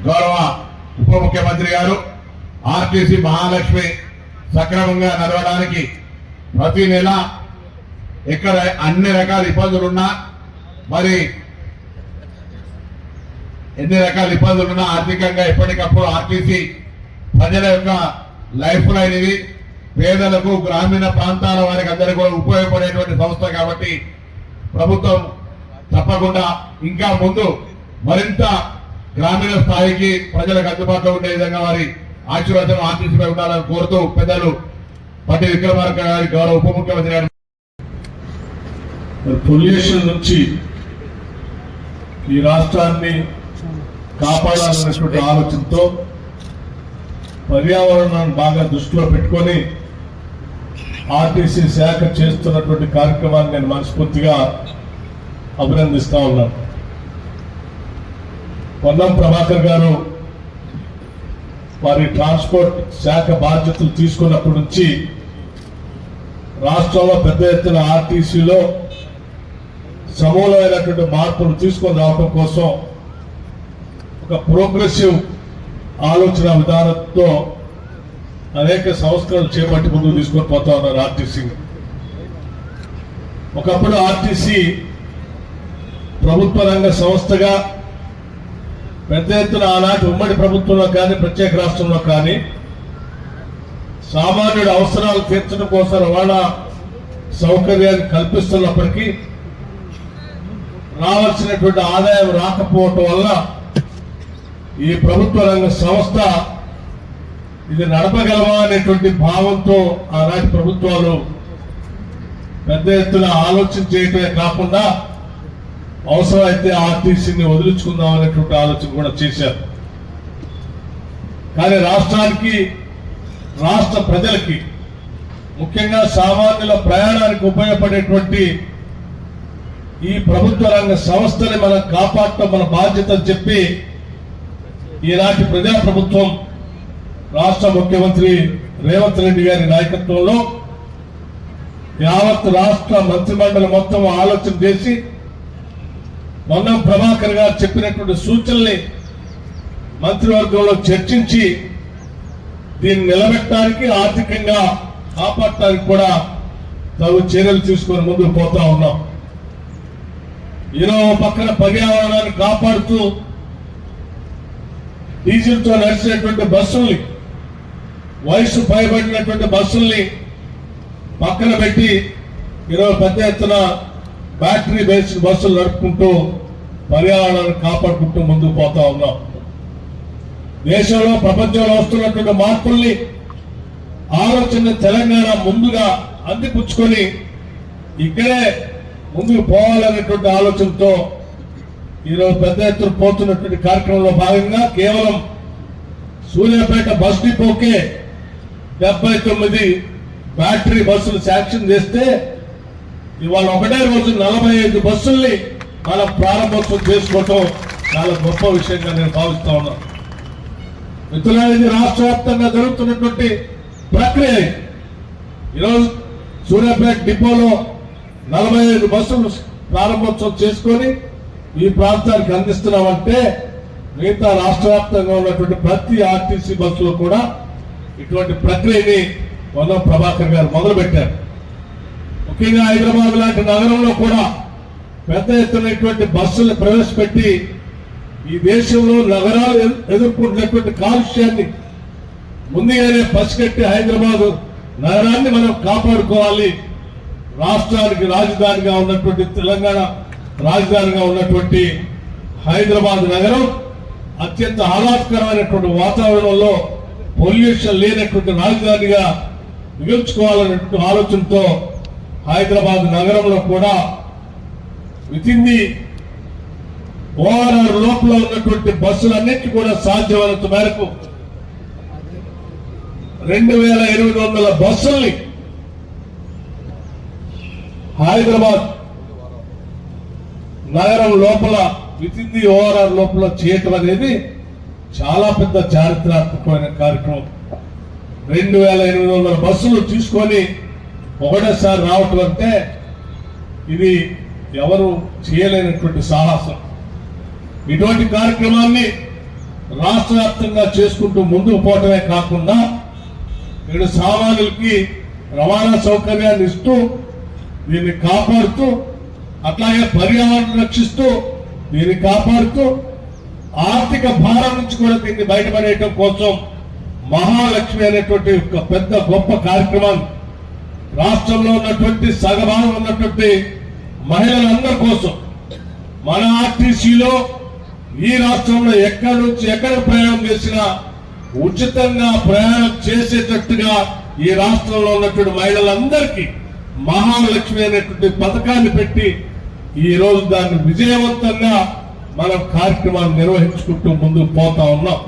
గౌరవ ఉప ముఖ్యమంత్రి గారు ఆర్టీసీ మహాలక్ష్మి సక్రమంగా నడవడానికి ప్రతి నెల ఎక్కడ అన్ని రకాల ఇబ్బందులున్నా మరి ఎన్ని రకాల ఇబ్బందులున్నా ఆర్థికంగా ఎప్పటికప్పుడు ఆర్టీసీ ప్రజల యొక్క లైఫ్ లైన్ ఇది. పేదలకు గ్రామీణ ప్రాంతాల వారికి అందరికీ కూడా ఉపయోగపడేటువంటి సంస్థ కాబట్టి ప్రభుత్వం తప్పకుండా ఇంకా ముందు మరింత గ్రామీణ స్థాయికి ప్రజలకు అందుబాటులో ఉండే విధంగా వారి ఆశీర్వాదం ఆర్టీసీపై ఉండాలని కోరుతూ పెద్దలు పట్టి విక్రమార్క గారి గౌరవ ఉప ముఖ్యమంత్రి గారు పొల్యూషన్ నుంచి ఈ రాష్ట్రాన్ని కాపాడాలనేటువంటి ఆలోచనతో పర్యావరణాన్ని బాగా దృష్టిలో పెట్టుకొని ఆర్టీసీ శాఖ చేస్తున్నటువంటి కార్యక్రమాన్ని నేను మనస్ఫూర్తిగా అభినందిస్తా ఉన్నాను. పొన్నం ప్రభాకర్ గారు వారి ట్రాన్స్పోర్ట్ శాఖ బాధ్యతలు తీసుకున్నప్పటి నుంచి రాష్ట్రంలో పెద్ద ఎత్తున ఆర్టీసీలో సమూలమైనటువంటి మార్పులు తీసుకొని రావడం కోసం ఒక ప్రోగ్రెసివ్ ఆలోచన విధానంతో అనేక సంస్కరణలు చేపట్టి ముందుకు తీసుకొని పోతా ఉన్నారు ఆర్టీసీ. ఒకప్పుడు ఆర్టీసీ ప్రభుత్వ రంగ సంస్థగా పెద్ద ఎత్తున ఆనాటి ఉమ్మడి ప్రభుత్వంలో కానీ ప్రత్యేక రాష్ట్రంలో కానీ సామాన్యుడి అవసరాలు తీర్చడం కోసం రవాణా సౌకర్యాన్ని కల్పిస్తున్నప్పటికీ రావాల్సినటువంటి ఆదాయం రాకపోవటం వల్ల ఈ ప్రభుత్వ రంగ సంస్థ ఇది నడపగలమా అనేటువంటి భావంతో ఆనాటి ప్రభుత్వాలు పెద్ద ఎత్తున ఆలోచన చేయటమే కాకుండా అవసరమైతే ఆర్టీసీని వదిలించుకుందాం అనేటువంటి ఆలోచన కూడా చేశారు. కానీ రాష్ట్రానికి రాష్ట్ర ప్రజలకి ముఖ్యంగా సామాన్యుల ప్రయాణానికి ఉపయోగపడేటువంటి ఈ ప్రభుత్వ రంగ సంస్థని మనం కాపాడటం మన బాధ్యత అని చెప్పి ఈనాటి ప్రజాప్రభుత్వం రాష్ట్ర ముఖ్యమంత్రి రేవంత్ రెడ్డి గారి నాయకత్వంలో యావత్ రాష్ట్ర మంత్రిమండలి మొత్తం ఆలోచన చేసి పొన్నం ప్రభాకర్ గారు చెప్పినటువంటి సూచనల్ని మంత్రివర్గంలో చర్చించి దీన్ని నిలబెట్టడానికి ఆర్థికంగా కాపాడటానికి కూడా తగు చర్యలు తీసుకొని ముందుకు పోతా ఉన్నాం. ఈరోజు పక్కన పర్యావరణాన్ని కాపాడుతూ డీజిల్తో నడిచినటువంటి బస్సుల్ని వయసు పైబడినటువంటి బస్సుల్ని పక్కన పెట్టి ఈరోజు పెద్ద ఎత్తున బ్యాటరీ బేస్డ్ బస్సులు నడుపుకుంటూ పర్యావరణాన్ని కాపాడుకుంటూ ముందుకు పోతా ఉన్నాం. దేశంలో ప్రపంచంలో వస్తున్నటువంటి మార్పుల్ని ఆలోచన తెలంగాణ ముందుగా అందిపుచ్చుకొని ఇక్కడే ముందుకు పోవాలనేటువంటి ఆలోచనతో ఈరోజు పెద్ద ఎత్తున పోతున్నటువంటి కార్యక్రమంలో భాగంగా కేవలం సూర్యాపేట బస్ డిపోకే 79 బ్యాటరీ బస్సులు శాంక్షన్ చేస్తే ఇవాళ ఒకటే రోజు 45 బస్సుల్ని మనం ప్రారంభోత్సవం చేసుకోవటం చాలా గొప్ప విషయంగా నేను భావిస్తా ఉన్నాను. మిత్రులారా, రాష్ట్ర వ్యాప్తంగా జరుగుతున్నటువంటి ప్రక్రియ. ఈరోజు సూర్యాపేట డిపోలో 45 బస్సులు ప్రారంభోత్సవం చేసుకొని ఈ ప్రాంతానికి అందిస్తున్నామంటే మిగతా రాష్ట్ర వ్యాప్తంగా ఉన్నటువంటి ప్రతి ఆర్టీసీ బస్సులో కూడా ఇటువంటి ప్రక్రియని పొన్నం ప్రభాకర్ గారు మొదలుపెట్టారు. ముఖ్యంగా హైదరాబాద్ లాంటి నగరంలో కూడా పెద్ద ఎత్తున ఇటువంటి బస్సులు ప్రవేశపెట్టి ఈ దేశంలో నగరాలు ఎదుర్కొంటున్నటువంటి కాలుష్యాన్ని ముందుగానే పసిగట్టి హైదరాబాద్ నగరాన్ని మనం కాపాడుకోవాలి. రాష్ట్రానికి రాజధానిగా ఉన్నటువంటి తెలంగాణ రాజధానిగా ఉన్నటువంటి హైదరాబాద్ నగరం అత్యంత ఆహ్లాదకరమైనటువంటి వాతావరణంలో పొల్యూషన్ లేనటువంటి రాజధానిగా మిగుల్చుకోవాలనేటువంటి ఆలోచనతో హైదరాబాద్ నగరంలో కూడా వితిన్ ది ఓఆర్ఆర్ లోపల ఉన్నటువంటి బస్సులన్నింటి కూడా సాధ్యమైనంత మేరకు 2800 బస్సుల్ని హైదరాబాద్ నగరం లోపల వితిన్ ది ఓఆర్ఆర్ లోపల చేయటం అనేది చాలా పెద్ద చారిత్రాత్మకమైన కార్యక్రమం. 2800 బస్సులు తీసుకొని ఒకటేసారి రావటం అంటే ఇది ఎవరు చేయలేనటువంటి సాహసం. ఇటువంటి కార్యక్రమాన్ని రాష్ట్ర వ్యాప్తంగా చేసుకుంటూ ముందుకు పోవటమే కాకుండా ఇక్కడ సామాన్యులకి రవాణా సౌకర్యాన్ని ఇస్తూ దీన్ని కాపాడుతూ అట్లాగే పర్యావరణం రక్షిస్తూ దీన్ని కాపాడుతూ ఆర్థిక భారం నుంచి కూడా దీన్ని బయటపడేయటం కోసం మహాలక్ష్మి అనేటువంటి ఒక పెద్ద గొప్ప కార్యక్రమాన్ని రాష్ట్రంలో ఉన్నటువంటి సగభాగం ఉన్నటువంటి మహిళలందరి కోసం మన ఆర్టీసీలో ఈ రాష్ట్రంలో ఎక్కడి నుంచి ఎక్కడికి ప్రయాణం చేసినా ఉచితంగా ప్రయాణం చేసేటట్టుగా ఈ రాష్ట్రంలో ఉన్నటువంటి మహిళలందరికీ మహాలక్ష్మి అనేటువంటి పథకాన్ని పెట్టి ఈ రోజు దాన్ని విజయవంతంగా మనం కార్యక్రమాన్ని నిర్వహించుకుంటూ ముందుకు పోతా ఉన్నాం.